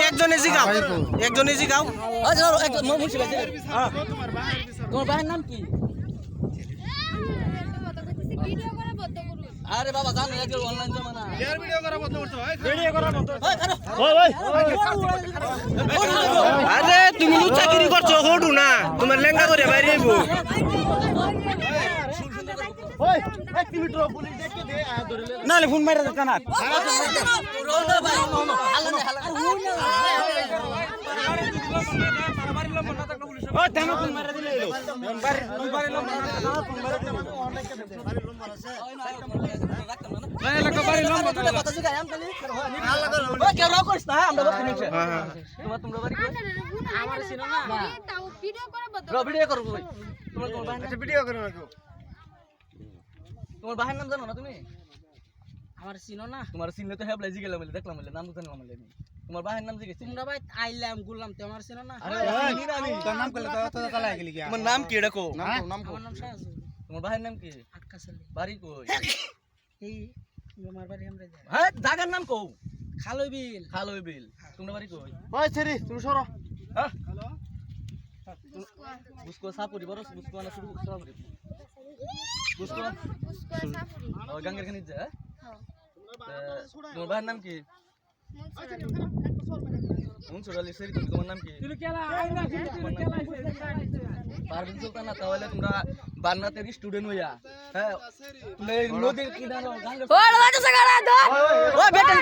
একজনে জিগাও একজনে জিগাও তোমার ভাইয়ের নাম কি? আরে বাবা জানো আজকাল অনলাইন জমানা আরে তুমি লুচাগিরি করছো হডু না তোমার লেঙ্গা করে বাইরে আইবো নালে ফোন মাইরা দিতা না ও তেন ফোন মাইরা দিলে এলো বাড়ি লম্বা এলাকা বাড়ি লম্বা কথা জিগাই আম খালি ও কেউ রাও করিস না আমরা বলতে নিছে হ্যাঁ তোমরা বাড়ি কই আমার ছিল না তাও ভিডিও করে বলতো ভিডিও করব ভাই তোমার ভাই আচ্ছা ভিডিও করে রাখো তোমার ভাইয়ের নাম জানো না তুমি? আমার ছিল না তোমার চিনলে তো হেবলাই জিগেলাম বলে দেখলাম বলে নাম তো জানলাম বলে তোমার ভাইয়ের নাম জিজ্ঞেস তোমরা ভাই আইলাম গুললাম তো আমার ছিল না আরে চিনি না আমি তোর নাম কইলে তো তালা গেলি কি তোমার নাম কি এটা কো নাম আমার নাম সাজু তোমার ভাইয়ের নাম কি? আটকা ছেলে বাড়ি কই? এই আমার বাড়ি আমরা যাই হ্যাঁ জায়গার নাম কও খালই বিল খালই বিল তোমরা বাড়ি কই? ওই ছেড়ি তুমি সরো হ্যাঁ বুসকো সাপুরি বড় বুসকো না শুরু সাপুরি বুসকো সাপুরি ও গঙ্গার খানি যা হ্যাঁ তোমার ভাইয়ের নাম কি? মুনসুর আলী সেরি তোমার নাম কি? পারভিন সুলতানা তাহলে তোমরা বান্নাতের স্টুডেন্ট হইয়া হ্যাঁ তুমি নদীর কিনারে গাঙ্গা ও বেটেন